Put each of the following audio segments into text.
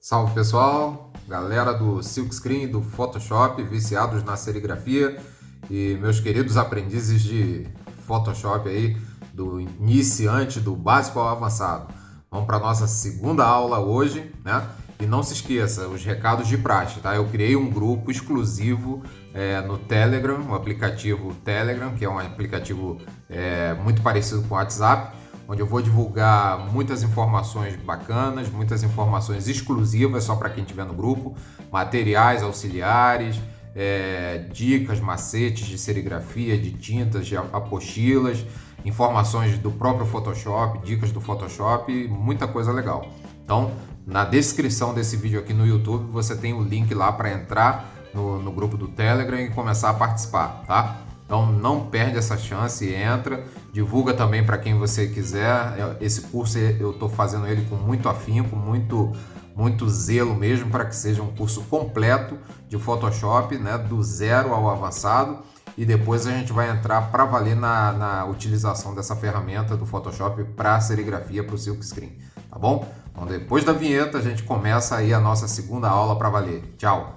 Salve pessoal, galera do Silkscreen, do Photoshop, viciados na serigrafia e meus queridos aprendizes de Photoshop aí, do iniciante, do básico ao avançado. Vamos para a nossa segunda aula hoje, né? E não se esqueça, os recados de praxe, tá? Eu criei um grupo exclusivo no Telegram, o aplicativo Telegram, que é um aplicativo muito parecido com o WhatsApp, onde eu vou divulgar muitas informações bacanas, muitas informações exclusivas só para quem estiver no grupo, materiais auxiliares, dicas, macetes de serigrafia, de tintas, de apostilas, informações do próprio Photoshop, dicas do Photoshop, muita coisa legal. Então, na descrição desse vídeo aqui no YouTube, você tem o link lá para entrar no grupo do Telegram e começar a participar, tá? Então não perde essa chance, entra, divulga também para quem você quiser. Esse curso eu estou fazendo ele com muito afinco, muito zelo mesmo, para que seja um curso completo de Photoshop, né, do zero ao avançado, e depois a gente vai entrar para valer na utilização dessa ferramenta do Photoshop para serigrafia, para o Silkscreen, tá bom? Então depois da vinheta a gente começa aí a nossa segunda aula para valer. Tchau!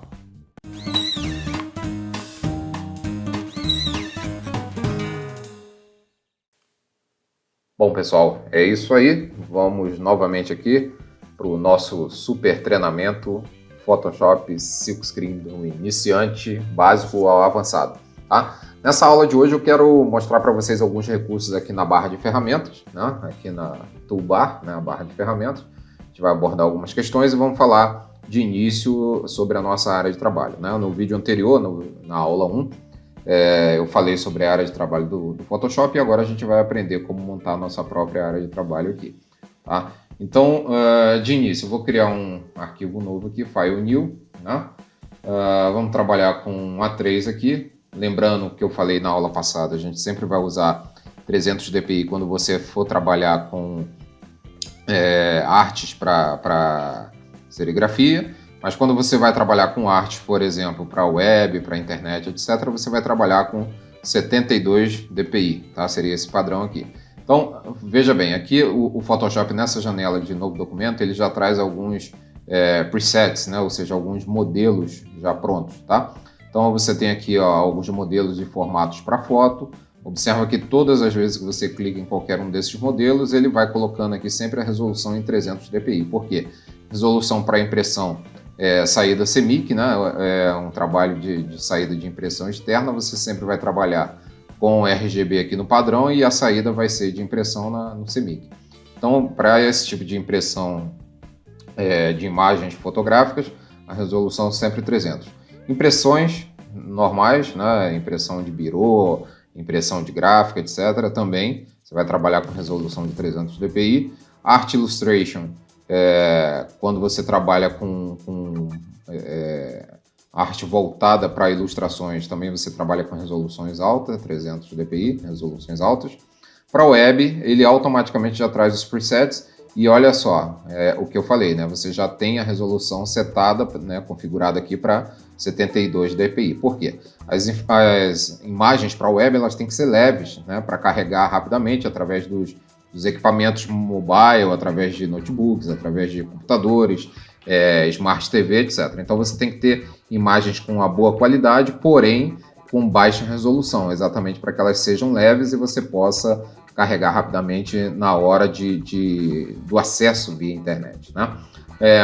Bom, pessoal, é isso aí. Vamos novamente aqui para o nosso super treinamento Photoshop Silkscreen do iniciante básico ao avançado, tá? Nessa aula de hoje eu quero mostrar para vocês alguns recursos aqui na barra de ferramentas, né? Aqui na toolbar, né? A barra de ferramentas. A gente vai abordar algumas questões e vamos falar de início sobre a nossa área de trabalho, né? No vídeo anterior, na aula 1, eu falei sobre a área de trabalho do Photoshop e agora a gente vai aprender como montar a nossa própria área de trabalho aqui, tá? Então, de início, eu vou criar um arquivo novo aqui, File New, né? Vamos trabalhar com um A3 aqui. Lembrando que eu falei na aula passada, a gente sempre vai usar 300 dpi quando você for trabalhar com artes para serigrafia. Mas quando você vai trabalhar com artes, por exemplo, para web, para internet, etc., você vai trabalhar com 72 dpi, tá? Seria esse padrão aqui. Então, veja bem, aqui o Photoshop, nessa janela de novo documento, ele já traz alguns presets, né? Ou seja, alguns modelos já prontos, tá? Então, você tem aqui alguns modelos de formatos para foto. Observa que todas as vezes que você clica em qualquer um desses modelos, ele vai colocando aqui sempre a resolução em 300 dpi. Por quê? Resolução para impressão saída CMYK, né? É um trabalho de saída de impressão externa, você sempre vai trabalhar com RGB aqui no padrão e a saída vai ser de impressão no CMYK. Então, para esse tipo de impressão de imagens fotográficas, a resolução é sempre 300. Impressões normais, né? Impressão de birô, impressão de gráfica, etc. Também você vai trabalhar com resolução de 300 dpi. Art Illustration, quando você trabalha com arte voltada para ilustrações, também você trabalha com resoluções altas, 300 dpi, resoluções altas. Para web, ele automaticamente já traz os presets e olha só, o que eu falei, né? Você já tem a resolução setada, né, configurada aqui para 72 dpi. Por quê? As imagens para web elas têm que ser leves, né, para carregar rapidamente através dos equipamentos mobile, através de notebooks, através de computadores, Smart TV, etc. Então você tem que ter imagens com uma boa qualidade, porém com baixa resolução, exatamente para que elas sejam leves e você possa carregar rapidamente na hora do acesso via internet, né?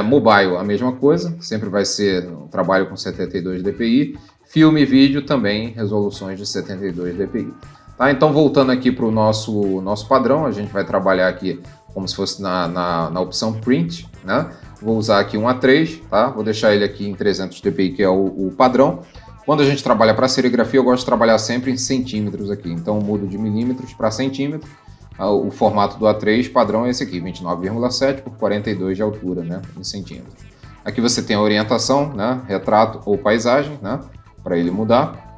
Mobile, a mesma coisa, sempre vai ser um trabalho com 72 dpi. Filme e vídeo também, resoluções de 72 dpi. Tá? Então, voltando aqui para o nosso padrão, a gente vai trabalhar aqui como se fosse na opção Print, né? Vou usar aqui um A3, tá? Vou deixar ele aqui em 300 dpi, que é o padrão. Quando a gente trabalha para serigrafia, eu gosto de trabalhar sempre em centímetros aqui. Então, eu mudo de milímetros para centímetros. O formato do A3 padrão é esse aqui, 29,7 por 42 de altura, né? Em centímetros. Aqui você tem a orientação, né? Retrato ou paisagem, né? Para ele mudar.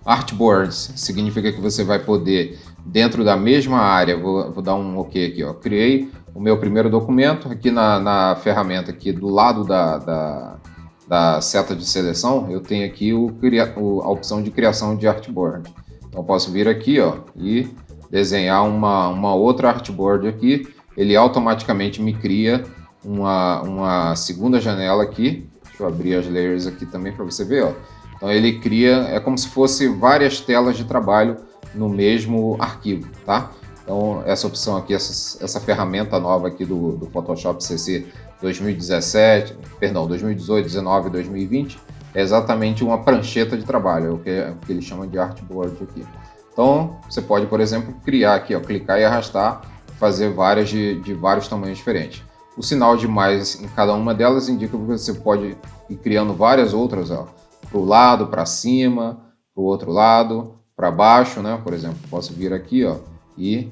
Artboards significa que você vai poder, dentro da mesma área, vou dar um OK aqui, ó. Criei o meu primeiro documento. Aqui na ferramenta aqui do lado da seta de seleção, eu tenho aqui a opção de criação de artboard. Então eu posso vir aqui, ó, e desenhar uma outra artboard aqui. Ele automaticamente me cria uma segunda janela aqui. Deixa eu abrir as layers aqui também para você ver, ó. Então ele cria, é como se fosse várias telas de trabalho no mesmo arquivo, tá? Então essa opção aqui, essa ferramenta nova aqui do Photoshop CC 2017, perdão, 2018, 19, 2020, é exatamente uma prancheta de trabalho, é o que ele chama de artboard aqui. Então você pode, por exemplo, criar aqui, ó, clicar e arrastar, fazer várias de vários tamanhos diferentes. O sinal de mais em cada uma delas indica que você pode ir criando várias outras, ó, para o lado, para cima, para o outro lado, para baixo, né? Por exemplo, posso vir aqui, ó, e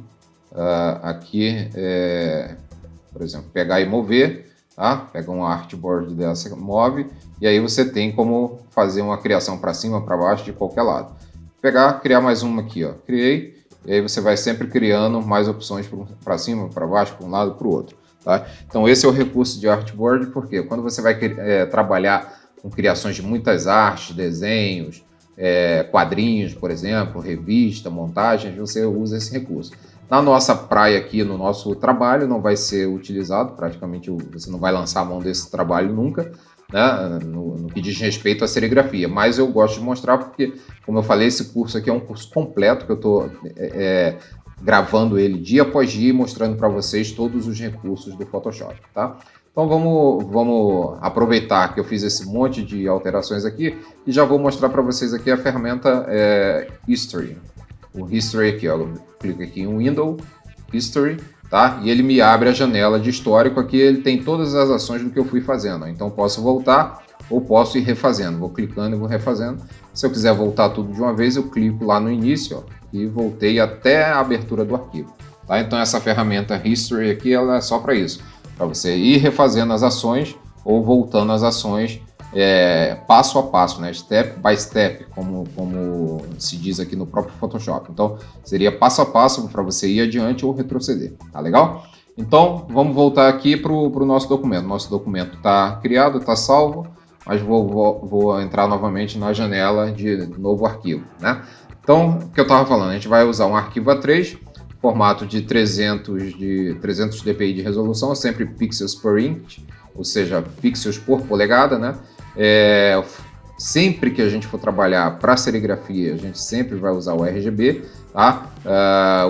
aqui, por exemplo, pegar e mover, tá? Pega um artboard dessa, move, e aí você tem como fazer uma criação para cima, para baixo, de qualquer lado. Pegar, criar mais uma aqui, ó, criei, e aí você vai sempre criando mais opções para cima, para baixo, para um lado, para o outro, tá? Então esse é o recurso de artboard, porque quando você vai trabalhar com criações de muitas artes, desenhos, quadrinhos, por exemplo, revista, montagens, você usa esse recurso. Na nossa praia aqui, no nosso trabalho, não vai ser utilizado, praticamente você não vai lançar a mão desse trabalho nunca, né, no que diz respeito à serigrafia, mas eu gosto de mostrar porque, como eu falei, esse curso aqui é um curso completo, que eu estou gravando ele dia após dia, mostrando para vocês todos os recursos do Photoshop, tá? Então vamos aproveitar que eu fiz esse monte de alterações aqui e já vou mostrar para vocês aqui a ferramenta History. O History aqui, ó, eu clico aqui em Window, History, tá? E ele me abre a janela de histórico aqui, ele tem todas as ações do que eu fui fazendo. Então posso voltar ou posso ir refazendo. Vou clicando e vou refazendo. Se eu quiser voltar tudo de uma vez, eu clico lá no início, ó, e voltei até a abertura do arquivo, tá? Então essa ferramenta History aqui, ela é só para isso, para você ir refazendo as ações ou voltando às ações passo a passo, né? Step by step, como se diz aqui no próprio Photoshop. Então seria passo a passo para você ir adiante ou retroceder, tá legal? Então vamos voltar aqui para o nosso documento. Nosso documento está criado, está salvo, mas vou entrar novamente na janela de novo arquivo, né? Então, o que eu estava falando, a gente vai usar um arquivo A3, formato de 300 dpi de resolução, sempre pixels per inch, ou seja, pixels por polegada, né? Sempre que a gente for trabalhar para serigrafia, a gente sempre vai usar o RGB, tá?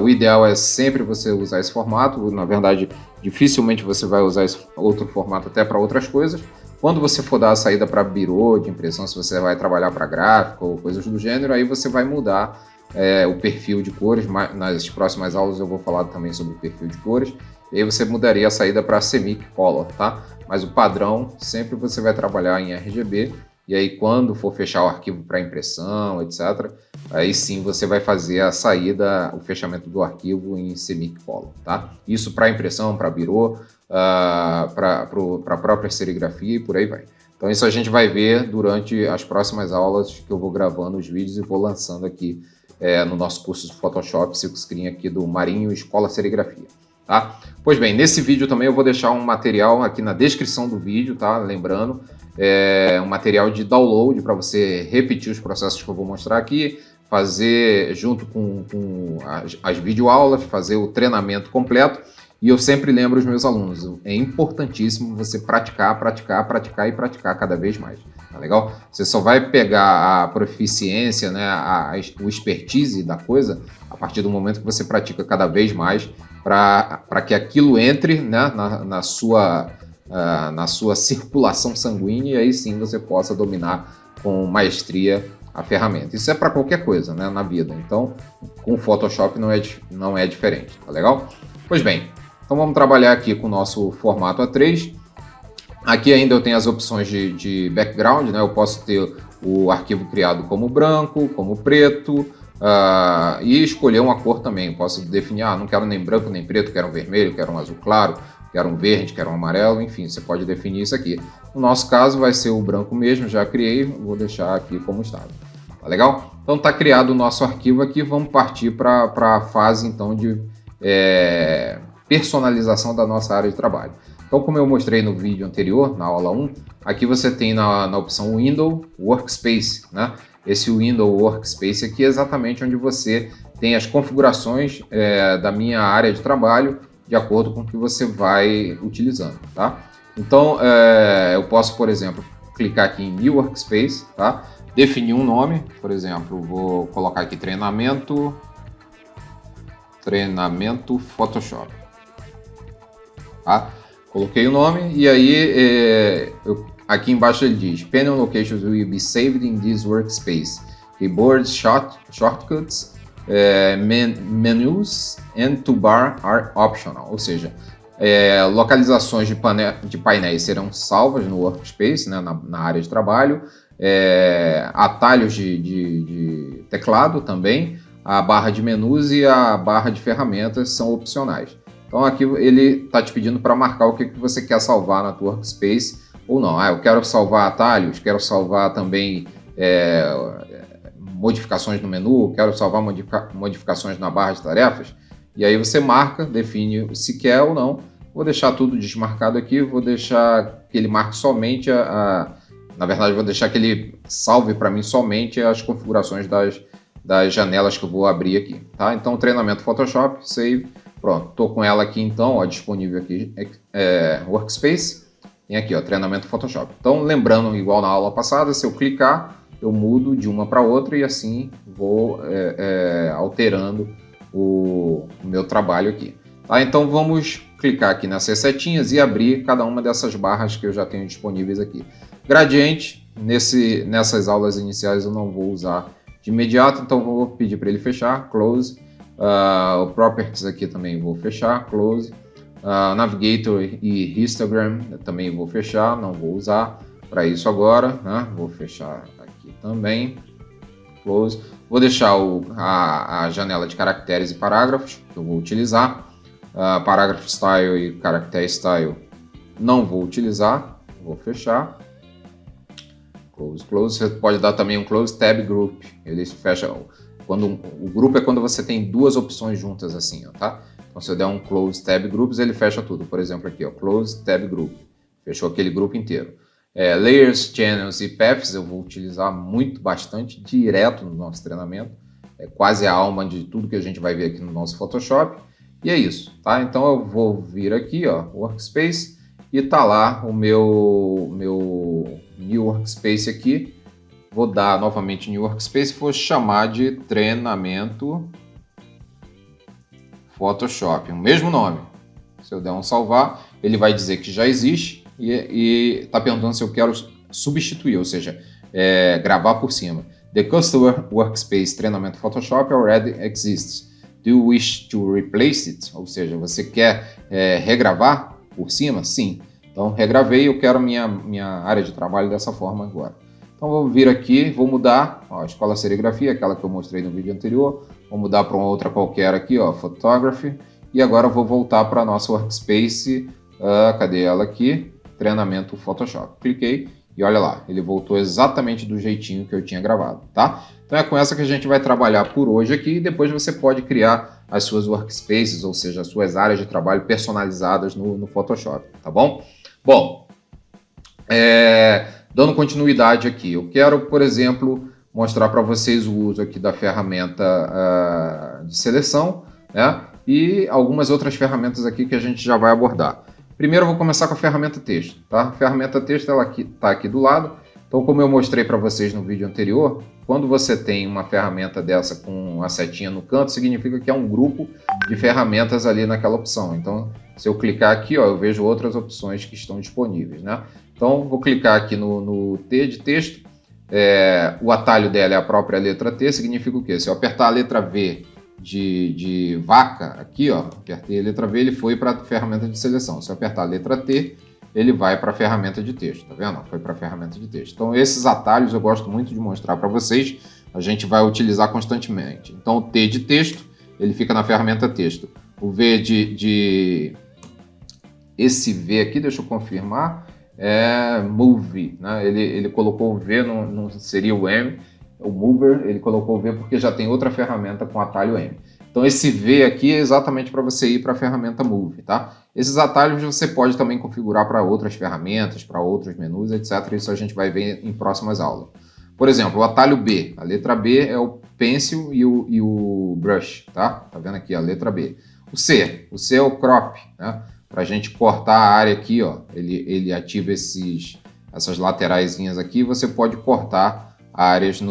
O ideal é sempre você usar esse formato. Na verdade, dificilmente você vai usar esse outro formato até para outras coisas. Quando você for dar a saída para birô de impressão, se você vai trabalhar para gráfico ou coisas do gênero, aí você vai mudar o perfil de cores. Nas próximas aulas eu vou falar também sobre o perfil de cores. E aí você mudaria a saída para semi-color, tá? Mas o padrão, sempre você vai trabalhar em RGB. E aí quando for fechar o arquivo para impressão, etc., aí sim você vai fazer a saída, o fechamento do arquivo em semi-color, tá? Isso para impressão, para birô, para a própria serigrafia e por aí vai. Então isso a gente vai ver durante as próximas aulas que eu vou gravando os vídeos e vou lançando aqui no nosso curso de Photoshop Silkscreen aqui do Marinho Escola Serigrafia, tá? Pois bem, nesse vídeo também eu vou deixar um material aqui na descrição do vídeo, tá? Lembrando, um material de download para você repetir os processos que eu vou mostrar aqui, fazer junto com as videoaulas, fazer o treinamento completo. E eu sempre lembro os meus alunos, é importantíssimo você praticar, praticar, praticar e praticar cada vez mais, tá legal? Você só vai pegar a proficiência, né, o expertise da coisa a partir do momento que você pratica cada vez mais para que aquilo entre, né, na sua circulação sanguínea e aí sim você possa dominar com maestria a ferramenta. Isso é para qualquer coisa, né, na vida. Então, com o Photoshop não é diferente, tá legal? Pois bem, então vamos trabalhar aqui com o nosso formato A3. Aqui ainda eu tenho as opções de background, né? Eu posso ter o arquivo criado como branco, como preto, e escolher uma cor também. Posso definir, não quero nem branco nem preto, quero um vermelho, quero um azul claro, quero um verde, quero um amarelo, enfim, você pode definir isso aqui. No nosso caso vai ser o branco mesmo, já criei, vou deixar aqui como estava. Tá legal? Então tá criado o nosso arquivo aqui, vamos partir para a fase então de personalização da nossa área de trabalho. Então, como eu mostrei no vídeo anterior, na aula 1, aqui você tem na opção Window Workspace, né? Esse Window Workspace aqui é exatamente onde você tem as configurações da minha área de trabalho de acordo com o que você vai utilizando, tá? Então, eu posso, por exemplo, clicar aqui em New Workspace, tá? Definir um nome, por exemplo, vou colocar aqui treinamento Photoshop, tá? Coloquei o nome e aí aqui embaixo ele diz Panel locations will be saved in this workspace. Keyboards, shortcuts, menus and toolbar are optional. Ou seja, localizações de painéis serão salvas no workspace, né, na área de trabalho. Atalhos de teclado também. A barra de menus e a barra de ferramentas são opcionais. Então aqui ele está te pedindo para marcar o que você quer salvar na tua workspace ou não. Eu quero salvar atalhos, quero salvar também modificações no menu, quero salvar modificações na barra de tarefas. E aí você marca, define se quer ou não. Vou deixar tudo desmarcado aqui, vou deixar que ele marque somente na verdade, vou deixar que ele salve para mim somente as configurações das janelas que eu vou abrir aqui, tá? Então, treinamento Photoshop, save, pronto. Estou com ela aqui então, ó, disponível aqui, Workspace, tem aqui, ó, treinamento Photoshop. Então, lembrando, igual na aula passada, se eu clicar, eu mudo de uma para outra e assim vou alterando o meu trabalho aqui. Tá? Então, vamos clicar aqui nessas setinhas e abrir cada uma dessas barras que eu já tenho disponíveis aqui. Gradiente, nessas aulas iniciais eu não vou usar de imediato, então vou pedir para ele fechar, close. O Properties aqui também vou fechar, close. Navigator e Histogram também vou fechar, não vou usar para isso agora, né? Vou fechar aqui também, close. Vou deixar a janela de caracteres e parágrafos que eu vou utilizar. Parágrafo Style e Character Style não vou utilizar, vou fechar. Close. Você pode dar também um Close Tab Group. Ele fecha. O grupo é quando você tem duas opções juntas assim, ó, tá? Então se eu der um Close Tab Groups, ele fecha tudo. Por exemplo aqui, ó, Close Tab Group. Fechou aquele grupo inteiro. Layers, Channels e Paths eu vou utilizar bastante, direto no nosso treinamento. É quase a alma de tudo que a gente vai ver aqui no nosso Photoshop. E é isso, tá? Então eu vou vir aqui, ó, Workspace, e tá lá o meu New Workspace aqui. Vou dar novamente New Workspace, vou chamar de treinamento Photoshop, o mesmo nome. Se eu der um salvar, ele vai dizer que já existe e tá perguntando se eu quero substituir, ou seja, gravar por cima. The Customer Workspace Treinamento Photoshop already exists. Do you wish to replace it? Ou seja, você quer regravar por cima? Sim. Então, regravei, eu quero minha área de trabalho dessa forma agora. Então, vou vir aqui, vou mudar, ó, a Escola Serigrafia, aquela que eu mostrei no vídeo anterior, vou mudar para uma outra qualquer aqui, ó, Photography, e agora eu vou voltar para a nossa Workspace, cadê ela aqui? Treinamento Photoshop. Cliquei e olha lá, ele voltou exatamente do jeitinho que eu tinha gravado, tá? Então é com essa que a gente vai trabalhar por hoje aqui e depois você pode criar as suas workspaces, ou seja, as suas áreas de trabalho personalizadas no Photoshop, tá bom? Bom, dando continuidade aqui, eu quero, por exemplo, mostrar para vocês o uso aqui da ferramenta de seleção, né? E algumas outras ferramentas aqui que a gente já vai abordar. Primeiro eu vou começar com a ferramenta texto, tá? A ferramenta texto ela está aqui do lado. Então, como eu mostrei para vocês no vídeo anterior, quando você tem uma ferramenta dessa com a setinha no canto, significa que é um grupo de ferramentas ali naquela opção. Então, se eu clicar aqui, ó, eu vejo outras opções que estão disponíveis, né? Então, vou clicar aqui no T de texto. O atalho dela é a própria letra T, significa o quê? Se eu apertar a letra V de vaca, aqui, ó, apertei a letra V, ele foi para a ferramenta de seleção. Se eu apertar a letra T, ele vai para a ferramenta de texto, tá vendo? Foi para a ferramenta de texto. Então, esses atalhos eu gosto muito de mostrar para vocês, a gente vai utilizar constantemente. Então, o T de texto, ele fica na ferramenta texto. O V esse V aqui, deixa eu confirmar, é Move, né? Ele colocou o V, não seria o M, o Mover, ele colocou o V porque já tem outra ferramenta com atalho M. Então esse V aqui é exatamente para você ir para a ferramenta Move, tá? Esses atalhos você pode também configurar para outras ferramentas, para outros menus, etc. Isso a gente vai ver em próximas aulas. Por exemplo, o atalho B, a letra B é o Pencil e o Brush, tá? Tá vendo aqui a letra B. O C é o Crop, né? para a gente cortar a área aqui, ó, ele ativa essas lateraisinhas aqui, você pode cortar áreas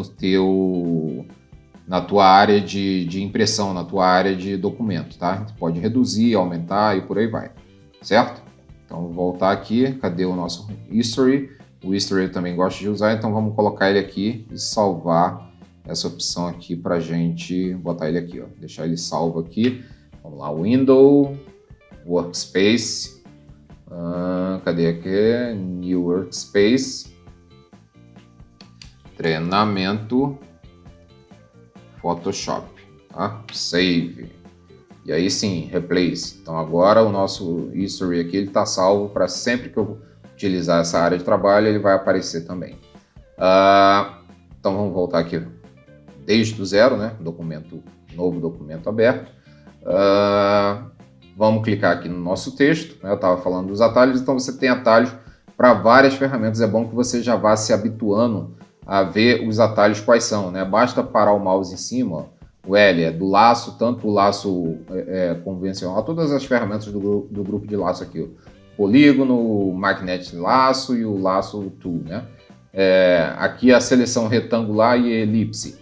na tua área de impressão, na tua área de documento, tá? Você pode reduzir, aumentar e por aí vai, certo? Então, vou voltar aqui, cadê o nosso History? O History eu também gosto de usar, então vamos colocar ele aqui e salvar essa opção aqui para a gente botar ele aqui, ó, deixar ele salvo aqui. Vamos lá, Window, Workspace, cadê aqui? New Workspace, treinamento, Photoshop, tá? Save. E aí sim, Replace. Então agora o nosso History aqui está salvo para sempre que eu utilizar essa área de trabalho, ele vai aparecer também. Então vamos voltar aqui desde o zero, né? Novo documento aberto. Vamos clicar aqui no nosso texto, né? Eu estava falando dos atalhos, então você tem atalhos para várias ferramentas. É bom que você já vá se habituando a ver os atalhos quais são, né? Basta parar o mouse em cima, ó. O L é do laço, tanto o laço convencional, todas as ferramentas do grupo de laço aqui, ó. Polígono, o Magnet Laço e o Laço Tool, né? Aqui a seleção retangular e elipse.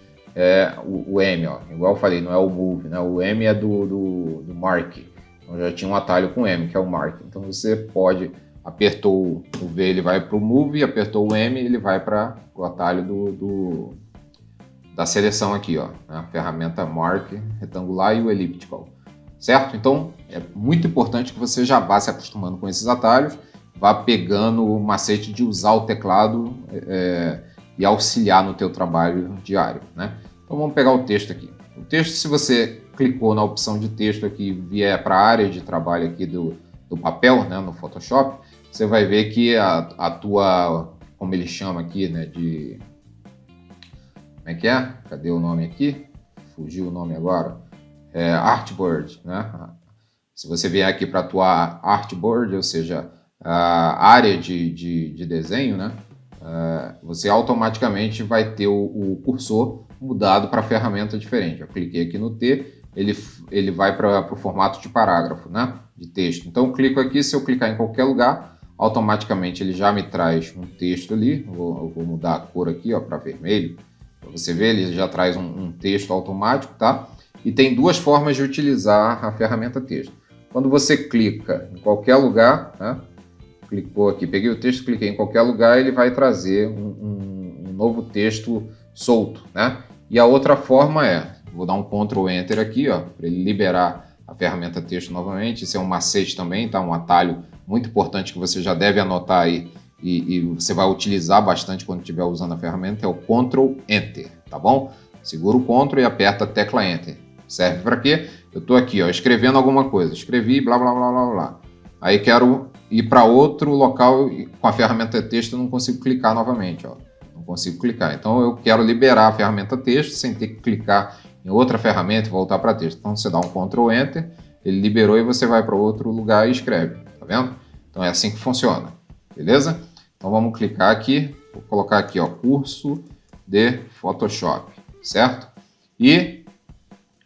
O M, ó, igual eu falei, não é o Move, né? O M é do Mark. Então já tinha um atalho com M, que é o Mark. Então você pode, apertou o V, ele vai para o Move, apertou o M, ele vai para o atalho da seleção aqui, ó, né? A ferramenta Mark, retangular e o Elliptical. Certo? Então, é muito importante que você já vá se acostumando com esses atalhos, vá pegando o macete de usar o teclado e auxiliar no teu trabalho diário, né? Então, vamos pegar o texto aqui. O texto, se você clicou na opção de texto aqui, vier para a área de trabalho aqui do papel, né, no Photoshop, você vai ver que a tua, como ele chama aqui, né, como é que é? Cadê o nome aqui? Fugiu o nome agora. Artboard, né? Se você vier aqui para a tua Artboard, ou seja, a área de desenho, né? Você automaticamente vai ter o cursor mudado para ferramenta diferente. Eu cliquei aqui no T, ele vai para o formato de parágrafo, né? De texto. Então, eu clico aqui, se eu clicar em qualquer lugar, automaticamente ele já me traz um texto ali. Eu vou mudar a cor aqui, ó, para vermelho. Para você ver, ele já traz um texto automático, tá? E tem duas formas de utilizar a ferramenta texto. Quando você clica em qualquer lugar, né? Clicou aqui, peguei o texto, cliquei em qualquer lugar, ele vai trazer um novo texto solto, né? E a outra forma vou dar um Ctrl Enter aqui, ó, para ele liberar a ferramenta texto novamente. Isso é um macete também, tá? Um atalho muito importante que você já deve anotar aí e você vai utilizar bastante quando estiver usando a ferramenta, é o Ctrl Enter, tá bom? Segura o Ctrl e aperta a tecla Enter. Serve para quê? Eu estou aqui, ó, escrevendo alguma coisa, escrevi, blá, blá, blá, blá, blá. Aí quero ir para outro local com a ferramenta texto, eu não consigo clicar novamente, ó. Não consigo clicar. Então eu quero liberar a ferramenta texto sem ter que clicar em outra ferramenta e voltar para texto. Então você dá um Ctrl Enter, ele liberou e você vai para outro lugar e escreve, tá vendo? Então é assim que funciona, beleza? Então vamos clicar aqui, vou colocar aqui, ó, curso de Photoshop, certo? E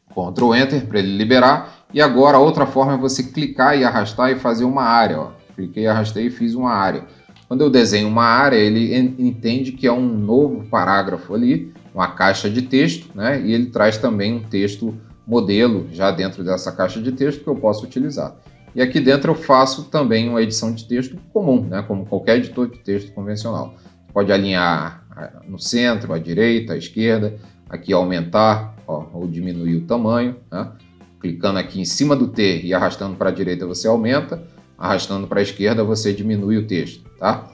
Ctrl Enter para ele liberar. E agora a outra forma é você clicar e arrastar e fazer uma área, ó. Cliquei, arrastei e fiz uma área. Quando eu desenho uma área, ele entende que é um novo parágrafo ali, uma caixa de texto, né? E ele traz também um texto modelo já dentro dessa caixa de texto que eu posso utilizar. E aqui dentro eu faço também uma edição de texto comum, né? Como qualquer editor de texto convencional. Pode alinhar no centro, à direita, à esquerda, aqui aumentar, ó, ou diminuir o tamanho, né? Clicando aqui em cima do T e arrastando para a direita você aumenta, arrastando para a esquerda você diminui o texto, tá?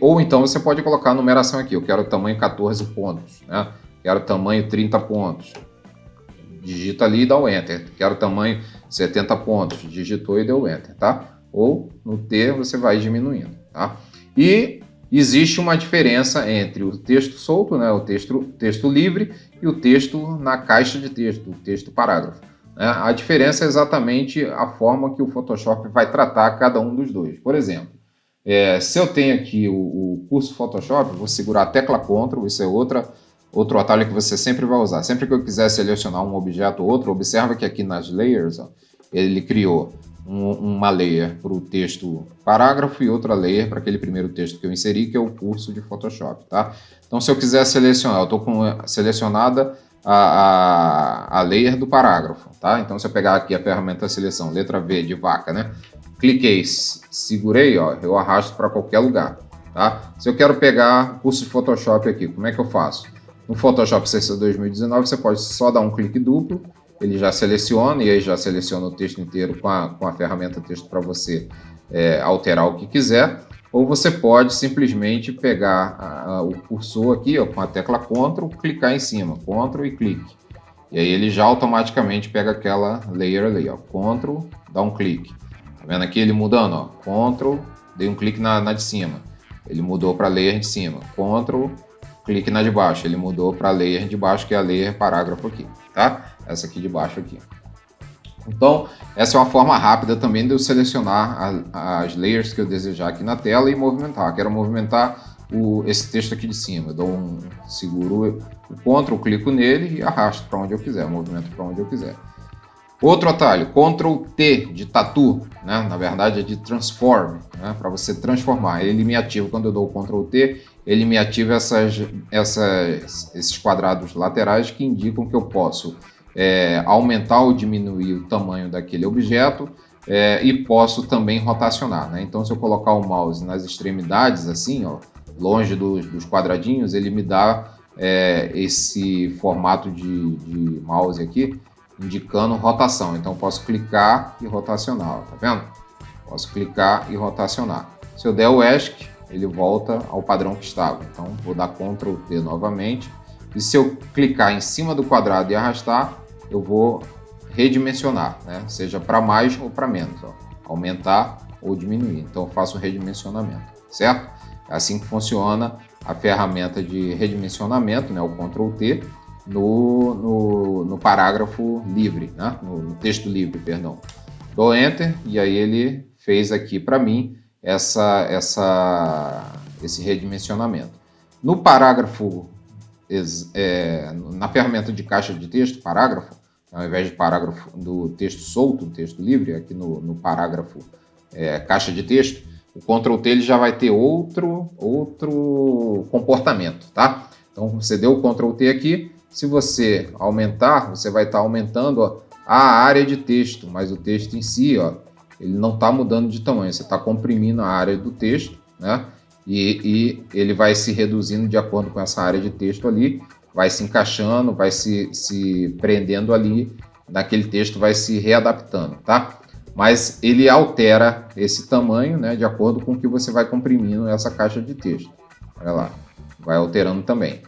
Ou então você pode colocar a numeração aqui, eu quero tamanho 14 pontos, né? Quero tamanho 30 pontos. Digita ali e dá o Enter. Quero tamanho 70 pontos. Digitou e deu Enter, tá? Ou no T você vai diminuindo, tá? E existe uma diferença entre o texto solto, né? O texto livre e o texto na caixa de texto, o texto parágrafo. A diferença é exatamente a forma que o Photoshop vai tratar cada um dos dois. Por exemplo, se eu tenho aqui o curso Photoshop, vou segurar a tecla Ctrl, isso é outro atalho que você sempre vai usar. Sempre que eu quiser selecionar um objeto ou outro, observa que aqui nas layers, ó, ele criou uma layer para o texto parágrafo e outra layer para aquele primeiro texto que eu inseri, que é o curso de Photoshop, tá? Então, se eu quiser selecionar, eu estou selecionada a layer do parágrafo, tá? Então, se eu pegar aqui a ferramenta seleção, letra V de vaca, né? Cliquei, segurei, ó, eu arrasto para qualquer lugar, tá? Se eu quero pegar o curso de Photoshop aqui, como é que eu faço? No Photoshop CC 2019, você pode só dar um clique duplo, ele já seleciona e aí já seleciona o texto inteiro com a ferramenta texto para você alterar o que quiser, ou você pode simplesmente pegar o cursor aqui, ó, com a tecla Ctrl, clicar em cima, Ctrl e clique. E aí ele já automaticamente pega aquela layer ali, ó, Ctrl, dá um clique. Tá vendo aqui ele mudando, ó, Ctrl, dei um clique na de cima, ele mudou para a layer de cima, Ctrl, clique na de baixo, ele mudou para a layer de baixo, que é a layer parágrafo aqui, tá? Essa aqui de baixo aqui. Então, essa é uma forma rápida também de eu selecionar as layers que eu desejar aqui na tela e movimentar. Quero movimentar esse texto aqui de cima. Eu dou seguro o Ctrl, clico nele e arrasto para onde eu quiser, movimento para onde eu quiser. Outro atalho, Ctrl T de Tatu, né? Na verdade é de Transform, né? Para você transformar. Ele me ativa, quando eu dou o Ctrl T, ele me ativa esses quadrados laterais que indicam que eu posso aumentar ou diminuir o tamanho daquele objeto e posso também rotacionar, né? Então, se eu colocar o mouse nas extremidades, assim, ó, longe dos quadradinhos, ele me dá esse formato de mouse aqui, indicando rotação. Então, eu posso clicar e rotacionar, ó, tá vendo? Posso clicar e rotacionar. Se eu der o ESC, ele volta ao padrão que estava. Então, vou dar Ctrl T novamente. E se eu clicar em cima do quadrado e arrastar, eu vou redimensionar, né? Seja para mais ou para menos, ó. Aumentar ou diminuir. Então, eu faço redimensionamento, certo? É assim que funciona a ferramenta de redimensionamento, né? O Ctrl T, no parágrafo livre, né? No texto livre, perdão. Dou Enter e aí ele fez aqui para mim esse redimensionamento. No parágrafo, na ferramenta de caixa de texto, parágrafo, ao invés de parágrafo do texto solto, texto livre, aqui no parágrafo caixa de texto, o Ctrl T ele já vai ter outro comportamento, tá? Então você deu o Ctrl T aqui, se você aumentar, você vai estar aumentando, ó, a área de texto, mas o texto em si, ó, ele não está mudando de tamanho, você está comprimindo a área do texto, né? E ele vai se reduzindo de acordo com essa área de texto ali, vai se encaixando, vai se prendendo ali naquele texto, vai se readaptando, tá? Mas ele altera esse tamanho, né, de acordo com o que você vai comprimindo essa caixa de texto. Olha lá, vai alterando também.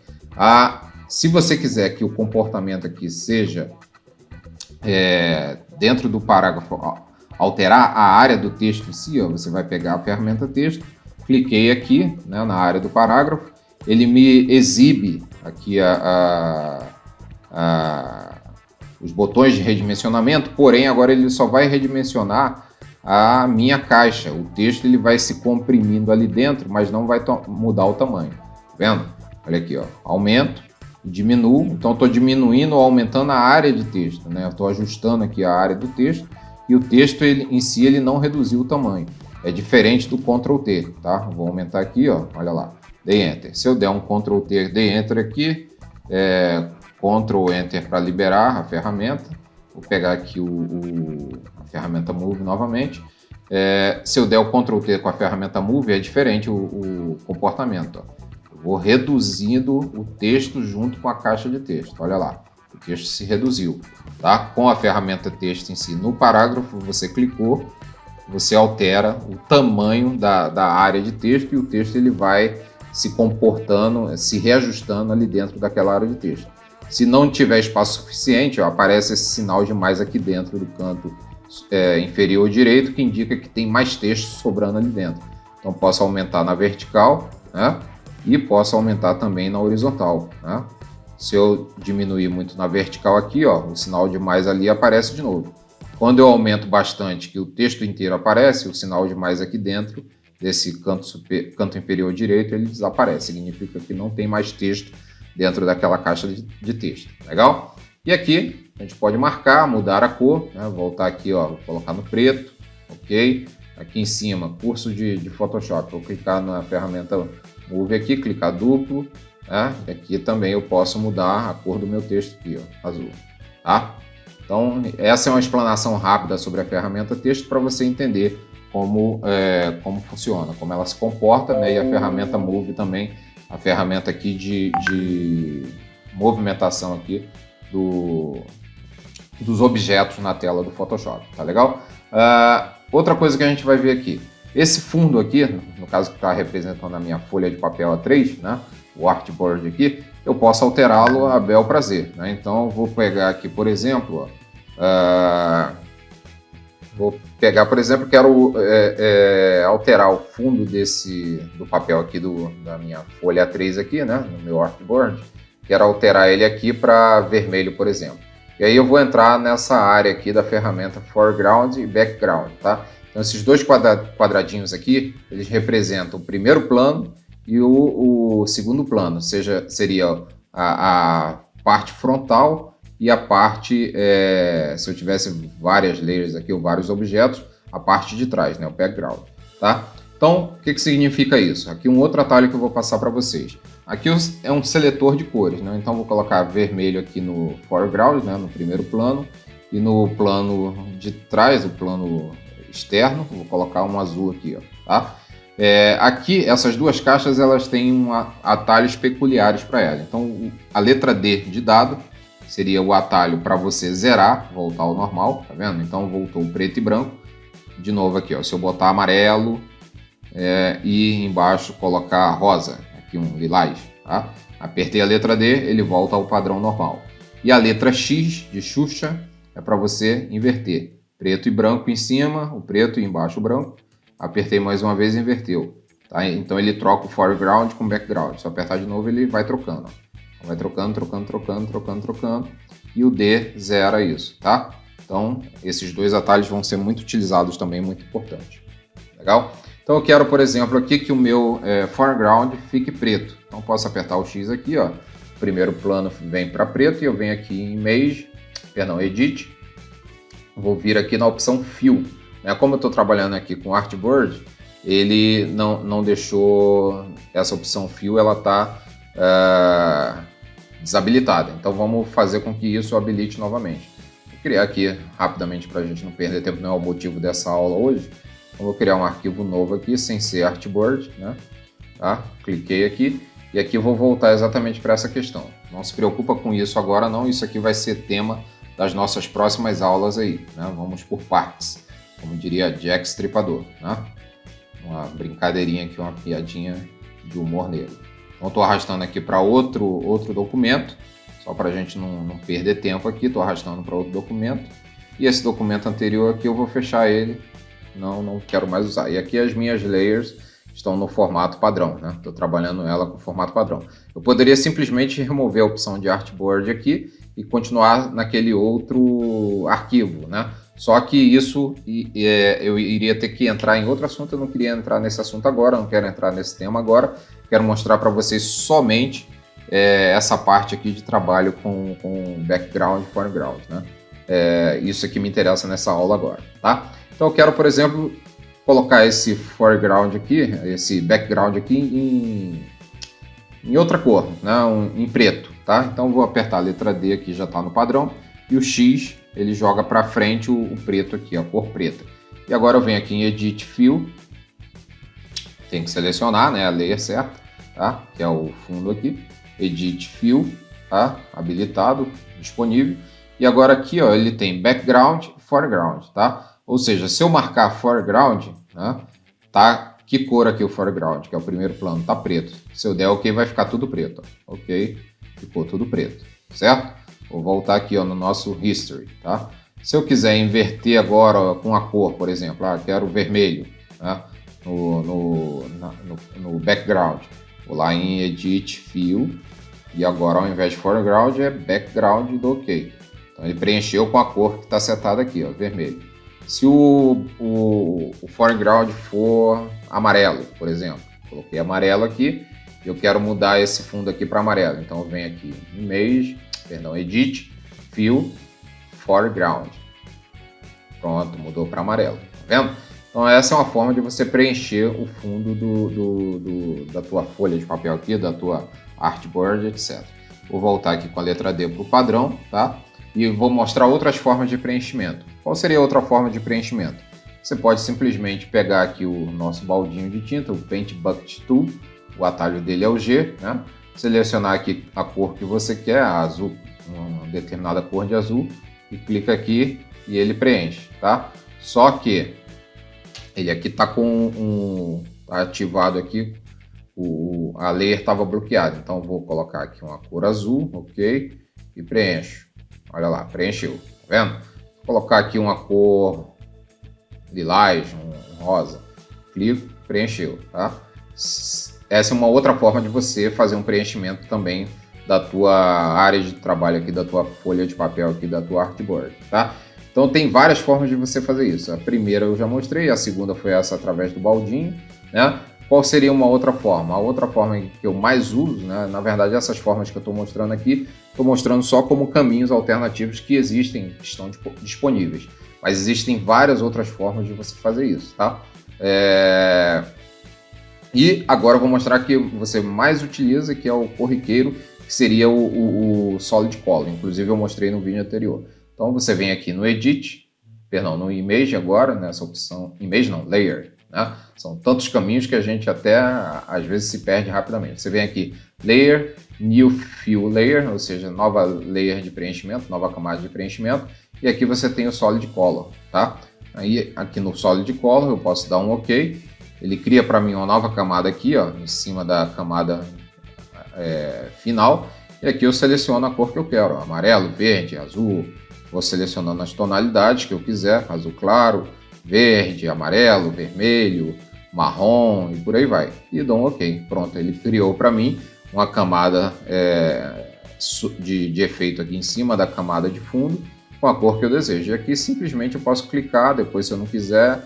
Se você quiser que o comportamento aqui seja dentro do parágrafo, alterar a área do texto em si, ó, você vai pegar a ferramenta texto, cliquei aqui, né, na área do parágrafo, ele me exibe aqui os botões de redimensionamento, porém agora ele só vai redimensionar a minha caixa. O texto ele vai se comprimindo ali dentro, mas não vai mudar o tamanho. Tá vendo? Olha aqui, ó, aumento, diminuo, então estou diminuindo ou aumentando a área de texto, né? Eu estou ajustando aqui a área do texto e o texto em si ele não reduziu o tamanho. É diferente do Ctrl T, tá? Vou aumentar aqui, ó, olha lá, dei Enter. Se eu der um Ctrl T, dei Enter aqui, Ctrl Enter para liberar a ferramenta. Vou pegar aqui a ferramenta Move novamente. Se eu der o Ctrl T com a ferramenta Move, é diferente o comportamento, ó. Eu vou reduzindo o texto junto com a caixa de texto. Olha lá, o texto se reduziu, tá? Com a ferramenta texto em si, no parágrafo você clicou, você altera o tamanho da área de texto e o texto ele vai se comportando, se reajustando ali dentro daquela área de texto. Se não tiver espaço suficiente, ó, aparece esse sinal de mais aqui dentro do canto inferior direito, que indica que tem mais texto sobrando ali dentro. Então posso aumentar na vertical, né? E posso aumentar também na horizontal, né? Se eu diminuir muito na vertical aqui, ó, o sinal de mais ali aparece de novo. Quando eu aumento bastante, que o texto inteiro aparece, o sinal de mais aqui dentro desse canto inferior direito, ele desaparece. Significa que não tem mais texto dentro daquela caixa de texto. Legal? E aqui a gente pode marcar, mudar a cor, né? Voltar aqui, ó, vou colocar no preto, ok? Aqui em cima, curso de Photoshop, vou clicar na ferramenta Move aqui, clicar duplo, né? E aqui também eu posso mudar a cor do meu texto aqui, ó, azul, tá? Então, essa é uma explanação rápida sobre a ferramenta texto para você entender como funciona, como ela se comporta, né? E a ferramenta Move também, a ferramenta aqui de movimentação aqui dos objetos na tela do Photoshop, tá legal? Outra coisa que a gente vai ver aqui, esse fundo aqui, no caso que está representando a minha folha de papel A3, né, o artboard aqui, eu posso alterá-lo a bel prazer, né? Então eu vou pegar aqui, por exemplo, quero alterar o fundo do papel aqui da minha folha A3 aqui, né, no meu artboard, quero alterar ele aqui para vermelho, por exemplo. E aí eu vou entrar nessa área aqui da ferramenta Foreground e Background, tá? Então esses dois quadradinhos aqui, eles representam o primeiro plano e o segundo plano, seria a parte frontal e a parte, se eu tivesse várias layers aqui ou vários objetos, a parte de trás, né, o background, tá? Então, o que significa isso? Aqui um outro atalho que eu vou passar para vocês. Aqui é um seletor de cores, né? Então vou colocar vermelho aqui no foreground, né? No primeiro plano, e no plano de trás, o plano externo, vou colocar um azul aqui, ó, tá? Aqui, essas duas caixas, elas têm atalhos peculiares para elas. Então, a letra D de dado seria o atalho para você zerar, voltar ao normal, tá vendo? Então, voltou preto e branco. De novo aqui, ó, se eu botar amarelo e embaixo colocar rosa, aqui um lilás, tá? Apertei a letra D, ele volta ao padrão normal. E a letra X de Xuxa é para você inverter. Preto e branco em cima, o preto e embaixo o branco. Apertei mais uma vez e inverteu. Tá? Então ele troca o foreground com o background. Se eu apertar de novo, ele vai trocando. Ó. Vai trocando. E o D zera isso, tá? Então esses dois atalhos vão ser muito utilizados também, muito importantes. Legal? Então eu quero, por exemplo, aqui que o meu foreground fique preto. Então posso apertar o X aqui, ó. O primeiro plano vem para preto e eu venho aqui em Edit. Vou vir aqui na opção Fill. Como eu estou trabalhando aqui com Artboard, ele não deixou essa opção Fill, ela está desabilitada. Então vamos fazer com que isso habilite novamente. Vou criar aqui rapidamente para a gente não perder tempo, não é o motivo dessa aula hoje. Então vou criar um arquivo novo aqui, sem ser Artboard, né? Tá? Cliquei aqui e aqui eu vou voltar exatamente para essa questão. Não se preocupa com isso agora não, isso aqui vai ser tema das nossas próximas aulas aí, né? Vamos por partes, como diria Jack Stripador, né? Uma brincadeirinha aqui, uma piadinha de humor negro. Então estou arrastando aqui para outro documento, só para a gente não perder tempo aqui, estou arrastando para outro documento, e esse documento anterior aqui eu vou fechar ele, não quero mais usar. E aqui as minhas layers estão no formato padrão, né? Estou trabalhando ela com formato padrão. Eu poderia simplesmente remover a opção de Artboard aqui e continuar naquele outro arquivo, né? Só que isso eu iria ter que entrar em outro assunto, eu não queria entrar nesse assunto agora, não quero entrar nesse tema agora, quero mostrar para vocês somente essa parte aqui de trabalho com background e foreground, né? Isso aqui me interessa nessa aula agora, tá? Então eu quero, por exemplo, colocar esse foreground aqui, esse background aqui em outra cor, né? Em preto, tá? Então vou apertar a letra D aqui, já está no padrão, e o X ele joga para frente o preto aqui, a cor preta. E agora eu venho aqui em Edit Fill, tem que selecionar, né, a layer certa, tá? Que é o fundo aqui, Edit Fill, tá? Habilitado, disponível. E agora aqui, ó, ele tem Background e Foreground, tá? Ou seja, se eu marcar Foreground, né, tá? Que cor aqui o Foreground, que é o primeiro plano, tá preto. Se eu der OK, vai ficar tudo preto, ó. OK, ficou tudo preto, certo? Vou voltar aqui, ó, no nosso History, tá? Se eu quiser inverter agora, ó, com a cor, por exemplo, quero vermelho, né, no background, vou lá em Edit Fill e agora ao invés de Foreground é Background do OK. Então ele preencheu com a cor que está setada aqui, ó, vermelho. Se o foreground for amarelo, por exemplo, coloquei amarelo aqui, eu quero mudar esse fundo aqui para amarelo, então eu venho aqui Edit, Fill, Foreground. Pronto, mudou para amarelo. vendo? Então essa é uma forma de você preencher o fundo da tua folha de papel aqui, da tua artboard, etc. Vou voltar aqui com a letra D para o padrão, tá? E vou mostrar outras formas de preenchimento. Qual seria outra forma de preenchimento? Você pode simplesmente pegar aqui o nosso baldinho de tinta, o Paint Bucket Tool, o atalho dele é o G, né? Selecionar aqui a cor que você quer, a azul, uma determinada cor de azul, e clica aqui e ele preenche, tá? Só que ele aqui está com tá ativado aqui, a layer estava bloqueada, então vou colocar aqui uma cor azul, ok, e preencho. Olha lá, preencheu, tá vendo? Vou colocar aqui uma cor lilás, um rosa, clico, preencheu, tá? Essa é uma outra forma de você fazer um preenchimento também da tua área de trabalho aqui, da tua folha de papel aqui, da tua artboard, tá? Então tem várias formas de você fazer isso. A primeira eu já mostrei, a segunda foi essa através do baldinho, né? Qual seria uma outra forma? A outra forma que eu mais uso, né? Na verdade essas formas que eu estou mostrando aqui, estou mostrando só como caminhos alternativos que existem, que estão disponíveis. Mas existem várias outras formas de você fazer isso, tá? E agora eu vou mostrar que você mais utiliza, que é o corriqueiro, que seria o Solid Color. Inclusive eu mostrei no vídeo anterior. Então você vem aqui no Edit, perdão, no Image agora, nessa opção, Image não, Layer, né? São tantos caminhos que a gente até às vezes se perde rapidamente. Você vem aqui, Layer, New Fill Layer, ou seja, nova layer de preenchimento, nova camada de preenchimento, e aqui você tem o Solid Color, tá? Aí aqui no Solid Color eu posso dar um OK, ele cria para mim uma nova camada aqui, ó, em cima da camada final, e aqui eu seleciono a cor que eu quero, ó, amarelo, verde, azul. Vou selecionando as tonalidades que eu quiser, azul claro, verde, amarelo, vermelho, marrom e por aí vai. E dou um OK. Pronto, ele criou para mim uma camada de efeito aqui em cima da camada de fundo com a cor que eu desejo. E aqui simplesmente eu posso clicar, depois se eu não quiser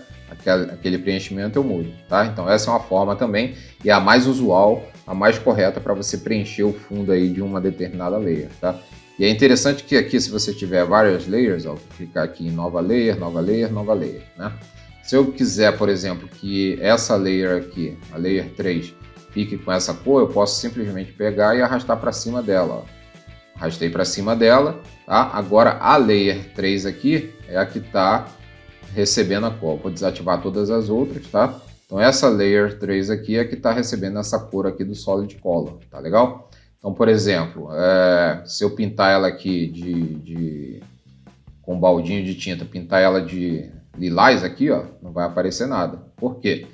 aquele preenchimento eu mudo, tá? Então essa é uma forma também e a mais usual, a mais correta para você preencher o fundo aí de uma determinada layer, tá? E é interessante que aqui, se você tiver várias layers, ó, vou clicar aqui em nova layer, nova layer, nova layer, né? Se eu quiser, por exemplo, que essa layer aqui, a layer 3, fique com essa cor, eu posso simplesmente pegar e arrastar para cima dela, ó. Arrastei para cima dela, tá? Agora a layer 3 aqui é a que está recebendo a cor. Vou desativar todas as outras, tá? Então essa layer 3 aqui é a que está recebendo essa cor aqui do Solid Color, tá legal? Então, por exemplo, se eu pintar ela aqui com um baldinho de tinta, pintar ela de lilás aqui, ó, não vai aparecer nada. Por quê?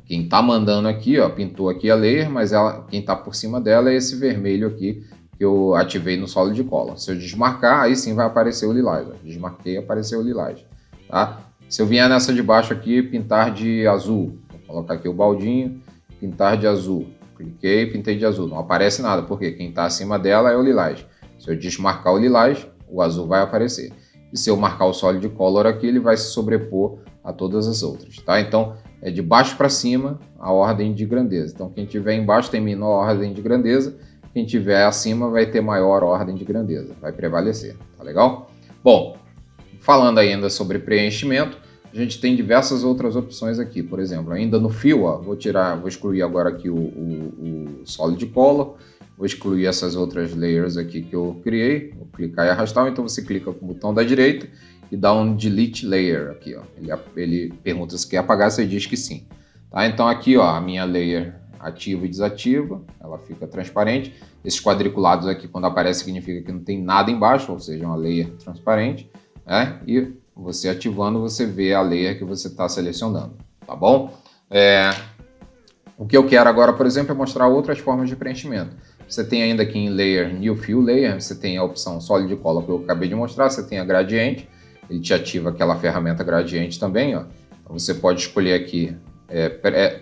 Quem está mandando aqui, ó, pintou aqui a layer, mas quem está por cima dela é esse vermelho aqui que eu ativei no Solid Color. Se eu desmarcar, aí sim vai aparecer o lilás. Ó. Desmarquei, apareceu o lilás. Tá? Se eu vier nessa de baixo aqui, pintar de azul, vou colocar aqui o baldinho, pintar de azul. Cliquei, pintei de azul, não aparece nada, porque quem está acima dela é o lilás. Se eu desmarcar o lilás, o azul vai aparecer. E se eu marcar o Solid Color aqui, ele vai se sobrepor a todas as outras, tá? Então, é de baixo para cima a ordem de grandeza. Então, quem tiver embaixo tem menor ordem de grandeza, quem tiver acima vai ter maior ordem de grandeza, vai prevalecer, tá legal? Bom, falando ainda sobre preenchimento, a gente tem diversas outras opções aqui, por exemplo, ainda no Fill, ó, vou excluir agora aqui o Solid Color, vou excluir essas outras layers aqui que eu criei, vou clicar e arrastar, então você clica com o botão da direita e dá um Delete Layer aqui, ó. Ele pergunta se quer apagar, você diz que sim. Tá? Então aqui, ó, a minha layer ativa e desativa, ela fica transparente. Esses quadriculados aqui, quando aparece, significa que não tem nada embaixo, ou seja, uma layer transparente, né? E você ativando, você vê a layer que você está selecionando, tá bom? O que eu quero agora, por exemplo, é mostrar outras formas de preenchimento. Você tem ainda aqui em Layer, New Fill Layer, você tem a opção Solid Color que eu acabei de mostrar, você tem a Gradiente, ele te ativa aquela ferramenta Gradiente também, ó. Então você pode escolher aqui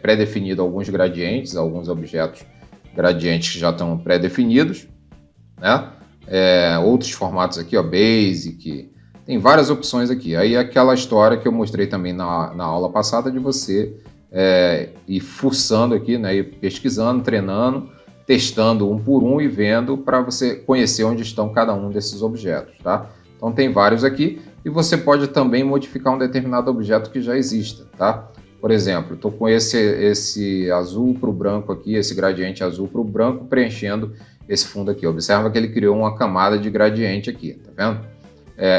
pré-definido alguns gradientes, alguns objetos gradientes que já estão pré-definidos, né? Outros formatos aqui, ó, Basic, tem várias opções aqui. Aí aquela história que eu mostrei também na aula passada de você ir fuçando aqui, né, ir pesquisando, treinando, testando um por um e vendo para você conhecer onde estão cada um desses objetos, tá? Então tem vários aqui. e você pode também modificar um determinado objeto que já exista, tá? Por exemplo, estou com esse azul para o branco aqui, esse gradiente azul para o branco preenchendo esse fundo aqui. Observa que ele criou uma camada de gradiente aqui, tá vendo?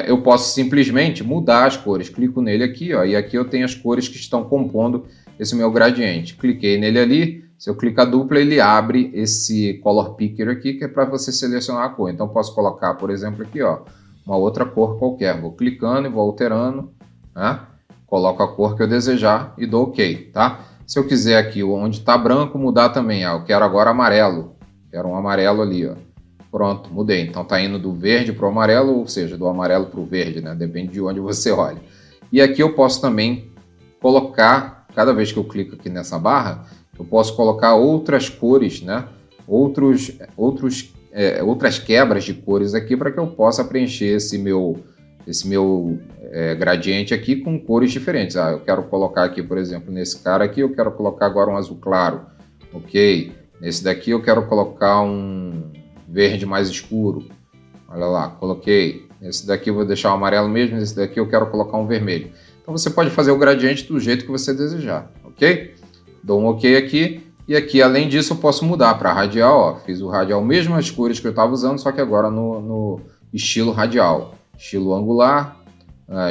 Eu posso simplesmente mudar as cores. Clico nele aqui, ó, e aqui eu tenho as cores que estão compondo esse meu gradiente. Cliquei nele ali, se eu clicar duplo, ele abre esse Color Picker aqui, que é para você selecionar a cor. Então, posso colocar, por exemplo, aqui, ó, uma outra cor qualquer. Vou clicando e vou alterando, né? Coloco a cor que eu desejar e dou OK, tá? Se eu quiser aqui, onde está branco, mudar também. Eu quero agora amarelo. Quero um amarelo ali, ó. Pronto, mudei. Então tá indo do verde para o amarelo, ou seja, do amarelo para o verde, né? Depende de onde você olha. E aqui eu posso também colocar, cada vez que eu clico aqui nessa barra, eu posso colocar outras cores, né? Outras quebras de cores aqui para que eu possa preencher esse meu gradiente aqui com cores diferentes. Eu quero colocar aqui, por exemplo, nesse cara aqui, eu quero colocar agora um azul claro. Ok. Nesse daqui eu quero colocar um verde mais escuro. Olha lá, coloquei. Esse daqui eu vou deixar o amarelo mesmo, esse daqui eu quero colocar um vermelho. Então você pode fazer o gradiente do jeito que você desejar, ok? Dou um ok aqui, e aqui além disso eu posso mudar para radial, ó. Fiz o radial mesmo as cores que eu estava usando, só que agora no estilo radial. Estilo angular,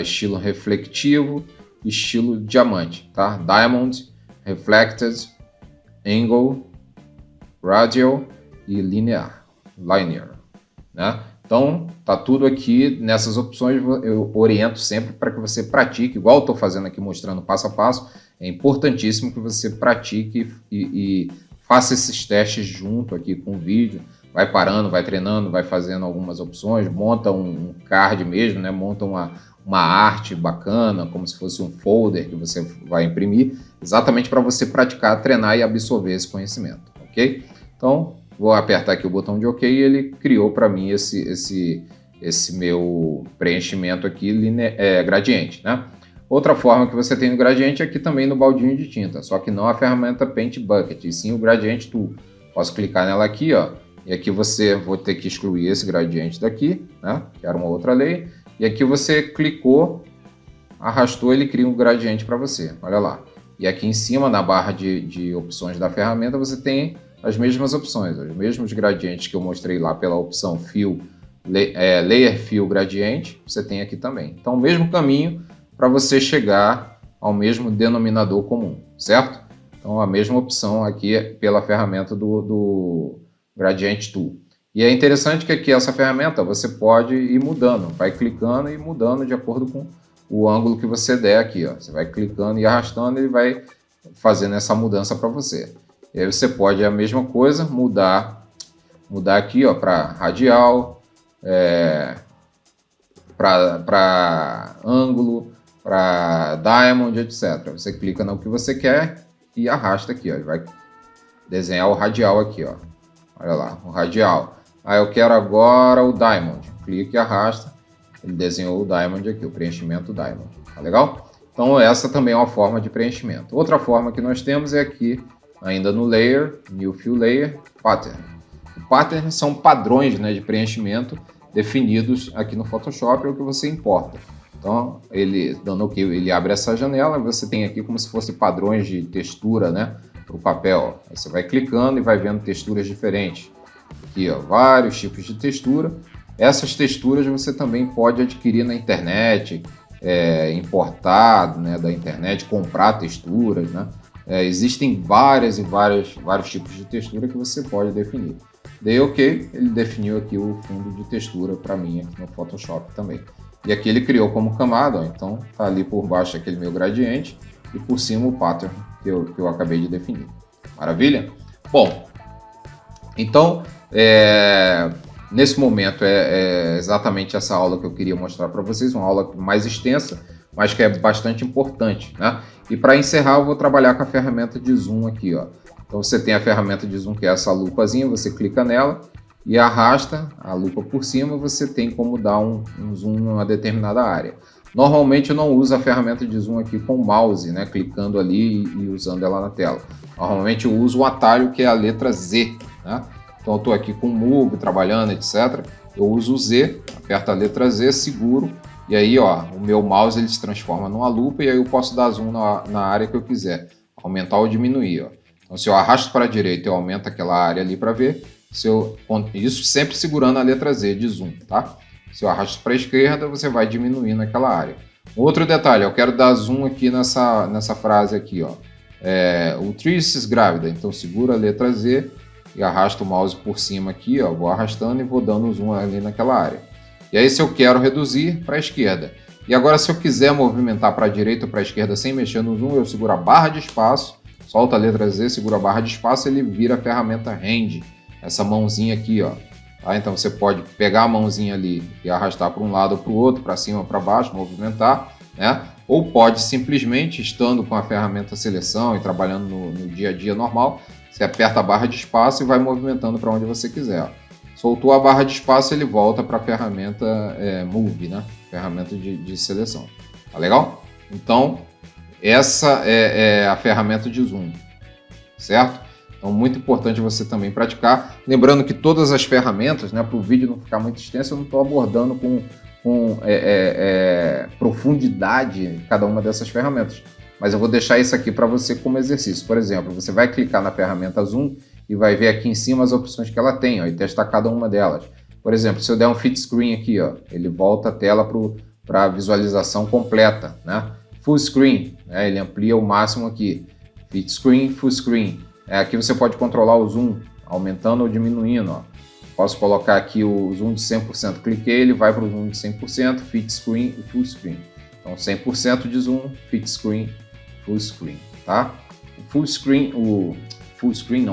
estilo reflectivo, estilo diamante, tá? Diamond, Reflected, Angle, Radial e Linear, né? Então, tá tudo aqui nessas opções, eu oriento sempre para que você pratique, igual eu estou fazendo aqui mostrando passo a passo. É importantíssimo que você pratique e faça esses testes junto aqui com o vídeo. Vai parando, vai treinando, vai fazendo algumas opções, monta um card mesmo, né? Monta uma arte bacana, como se fosse um folder que você vai imprimir, exatamente para você praticar, treinar e absorver esse conhecimento, ok? Então, vou apertar aqui o botão de OK e ele criou para mim esse meu preenchimento aqui gradiente, né? Outra forma que você tem no gradiente é aqui também no baldinho de tinta, só que não a ferramenta Paint Bucket, e sim o Gradient Tool. Posso clicar nela aqui, ó, e aqui vou ter que excluir esse gradiente daqui, né? Que era uma outra layer. E aqui você clicou, arrastou, ele cria um gradiente para você, olha lá. E aqui em cima, na barra de opções da ferramenta, você tem as mesmas opções, os mesmos gradientes que eu mostrei lá pela opção Fill, Layer Fill Gradiente, você tem aqui também. Então, o mesmo caminho para você chegar ao mesmo denominador comum, certo? Então, a mesma opção aqui pela ferramenta do Gradient Tool. E é interessante que aqui essa ferramenta você pode ir mudando, vai clicando e mudando de acordo com o ângulo que você der aqui, ó. Você vai clicando e arrastando, ele vai fazendo essa mudança para você. E aí você pode a mesma coisa, mudar aqui, ó, para radial, para ângulo, para diamond, etc. Você clica no que você quer e arrasta aqui, ó, e vai desenhar o radial aqui, ó. Olha lá, o radial. Eu quero agora o diamond. Clica e arrasta, ele desenhou o diamond aqui, o preenchimento diamond. Tá legal? Então essa também é uma forma de preenchimento. Outra forma que nós temos é aqui, ainda no Layer, New Fill Layer, Pattern. O Pattern são padrões, né, de preenchimento definidos aqui no Photoshop, é o que você importa. Então, dando OK, ele abre essa janela, você tem aqui como se fosse padrões de textura, né, para o papel. Aí você vai clicando e vai vendo texturas diferentes. Aqui, ó, vários tipos de textura. Essas texturas você também pode adquirir na internet, importar, né, da internet, comprar texturas, né? Existem vários tipos de textura que você pode definir. Dei OK, ele definiu aqui o fundo de textura para mim aqui no Photoshop também. E aqui ele criou como camada, ó, então tá ali por baixo aquele meu gradiente e por cima o pattern que eu acabei de definir. Maravilha? Bom, então nesse momento é exatamente essa aula que eu queria mostrar para vocês, uma aula mais extensa, mas que é bastante importante, né? E para encerrar eu vou trabalhar com a ferramenta de zoom aqui, ó. Então você tem a ferramenta de zoom que é essa lupazinha, você clica nela e arrasta a lupa por cima, você tem como dar um zoom em uma determinada área. Normalmente eu não uso a ferramenta de zoom aqui com o mouse, né, clicando ali e usando ela na tela. Normalmente eu uso o atalho que é a letra Z, né? Então eu estou aqui com o Move, trabalhando, etc. Eu uso o Z, aperto a letra Z, seguro e aí ó, o meu mouse ele se transforma numa lupa e aí eu posso dar zoom na área que eu quiser, aumentar ou diminuir. Ó. Então se eu arrasto para a direita eu aumento aquela área ali para ver, isso sempre segurando a letra Z de zoom, tá? Se eu arrasto para a esquerda você vai diminuindo aquela área. Outro detalhe, eu quero dar zoom aqui nessa frase aqui, ó. O Trish grávida, então segura a letra Z e arrasto o mouse por cima aqui, ó, vou arrastando e vou dando zoom ali naquela área. E aí se eu quero reduzir para a esquerda. E agora se eu quiser movimentar para a direita ou para a esquerda sem mexer no zoom, eu seguro a barra de espaço, solto a letra Z, seguro a barra de espaço e ele vira a ferramenta Hand, essa mãozinha aqui, ó. Tá? Então você pode pegar a mãozinha ali e arrastar para um lado ou para o outro, para cima ou para baixo, movimentar, né? Ou pode simplesmente, estando com a ferramenta seleção e trabalhando no dia a dia normal, você aperta a barra de espaço e vai movimentando para onde você quiser. Soltou a barra de espaço, ele volta para a ferramenta Move, né? Ferramenta de seleção. Tá legal? Então, essa é a ferramenta de zoom, certo? Então, muito importante você também praticar. Lembrando que todas as ferramentas, né, para o vídeo não ficar muito extenso, eu não estou abordando com profundidade cada uma dessas ferramentas. Mas eu vou deixar isso aqui para você como exercício. Por exemplo, você vai clicar na ferramenta Zoom e vai ver aqui em cima as opções que ela tem, ó, e testar cada uma delas. Por exemplo, se eu der um Fit Screen aqui, ó, ele volta a tela para a visualização completa, né? Full Screen, né, ele amplia o máximo aqui. Fit Screen, Full Screen. Aqui você pode controlar o zoom, aumentando ou diminuindo. Ó. Posso colocar aqui o zoom de 100%, cliquei, ele vai para o zoom de 100%, Fit Screen e Full Screen. Então 100% de zoom, Fit Screen, Full Screen, tá? Full Screen, Full Screen,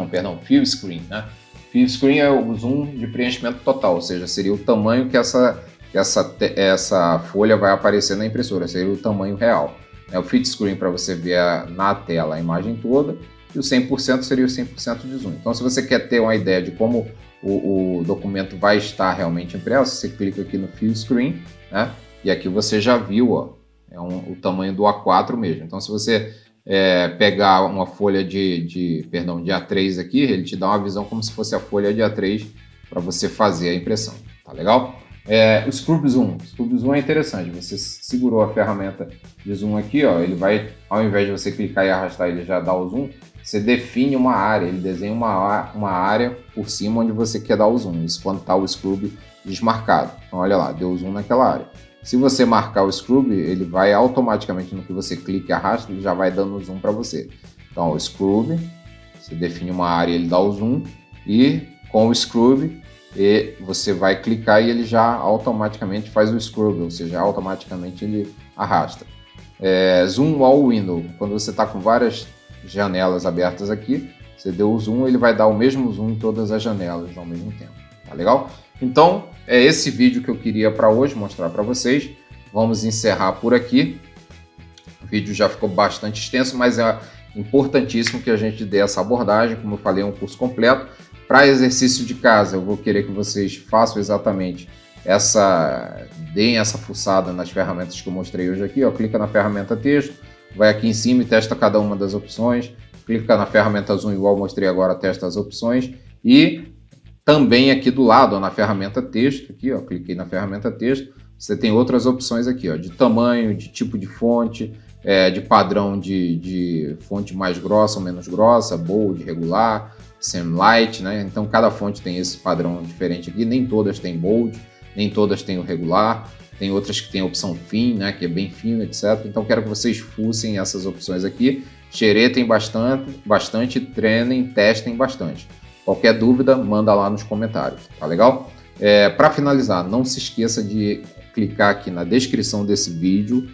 Fill Screen é o zoom de preenchimento total, ou seja, seria o tamanho que essa folha vai aparecer na impressora, seria o tamanho real. O Fit Screen para você ver na tela a imagem toda, e o 100% seria o 100% de zoom. Então, se você quer ter uma ideia de como o documento vai estar realmente impresso, você clica aqui no Fill Screen, né? E aqui você já viu, ó, o tamanho do A4 mesmo. Então, se você pegar uma folha de A3 aqui, ele te dá uma visão como se fosse a folha de A3 para você fazer a impressão, tá legal? O Scrub Zoom. Scrub Zoom é interessante. Você segurou a ferramenta de zoom aqui, ó, ele vai, ao invés de você clicar e arrastar, ele já dá o zoom. Você define uma área, ele desenha uma área por cima onde você quer dar o zoom. Isso quando está o Scrub desmarcado. Então, olha lá, deu zoom naquela área. Se você marcar o Scrub, ele vai automaticamente no que você clica e arrasta, ele já vai dando zoom para você. Então, o Scrub, você define uma área, ele dá o zoom. E com o Scrub, você vai clicar e ele já automaticamente faz o Scrub, ou seja, automaticamente ele arrasta. Zoom All Window, quando você está com várias janelas abertas aqui, você deu o zoom, ele vai dar o mesmo zoom em todas as janelas ao mesmo tempo, tá legal? Então, é esse vídeo que eu queria para hoje mostrar para vocês. Vamos encerrar por aqui. O vídeo já ficou bastante extenso, mas é importantíssimo que a gente dê essa abordagem. Como eu falei, é um curso completo. Para exercício de casa, eu vou querer que vocês façam exatamente deem essa fuçada nas ferramentas que eu mostrei hoje aqui, ó. Clica na ferramenta texto, vai aqui em cima e testa cada uma das opções, clica na ferramenta zoom igual eu mostrei agora, testa as opções, e também aqui do lado, ó, na ferramenta texto, aqui, ó, cliquei na ferramenta texto, você tem outras opções aqui, ó, de tamanho, de tipo de fonte, de padrão de fonte mais grossa ou menos grossa, bold, regular, semi-light, né? Então cada fonte tem esse padrão diferente aqui, nem todas têm bold, nem todas têm o regular, tem outras que tem a opção fim, né, que é bem fino, etc. Então quero que vocês fucem essas opções aqui, xeretem bastante, treinem, testem bastante. Qualquer dúvida, manda lá nos comentários, tá legal? Para finalizar, não se esqueça de clicar aqui na descrição desse vídeo.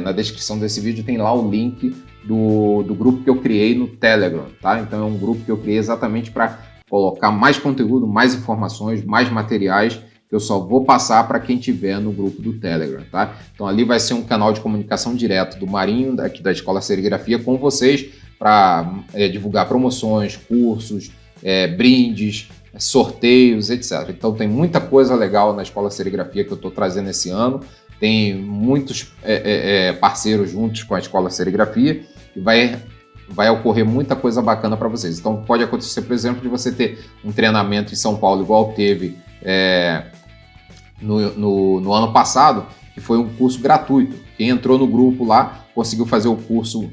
Na descrição desse vídeo tem lá o link do grupo que eu criei no Telegram, tá? Então é um grupo que eu criei exatamente para colocar mais conteúdo, mais informações, mais materiais, que eu só vou passar para quem tiver no grupo do Telegram, tá? Então ali vai ser um canal de comunicação direto do Marinho, aqui da Escola Serigrafia, com vocês, para divulgar promoções, cursos, brindes, sorteios, etc. Então tem muita coisa legal na Escola Serigrafia que eu estou trazendo esse ano. Tem muitos parceiros juntos com a Escola Serigrafia e vai ocorrer muita coisa bacana para vocês. Então pode acontecer, por exemplo, de você ter um treinamento em São Paulo igual teve no ano passado, que foi um curso gratuito. Quem entrou no grupo lá conseguiu fazer o curso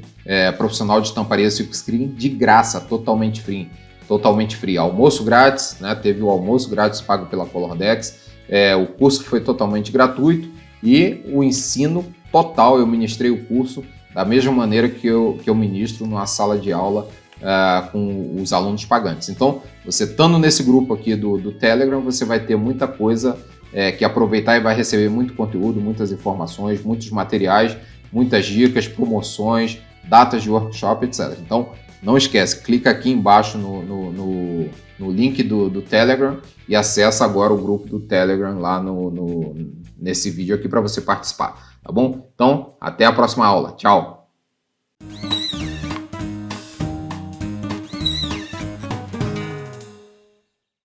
profissional de estamparia silkscreen de graça, totalmente free. Totalmente free. Almoço grátis, né? Teve o almoço grátis pago pela Colordex. O curso foi totalmente gratuito e o ensino total, eu ministrei o curso da mesma maneira que eu ministro numa sala de aula com os alunos pagantes. Então, você estando nesse grupo aqui do Telegram, você vai ter muita coisa que aproveitar e vai receber muito conteúdo, muitas informações, muitos materiais, muitas dicas, promoções, datas de workshop, etc. Então, não esquece, clica aqui embaixo no link do Telegram e acessa agora o grupo do Telegram lá nesse vídeo aqui para você participar, tá bom? Então, até a próxima aula. Tchau!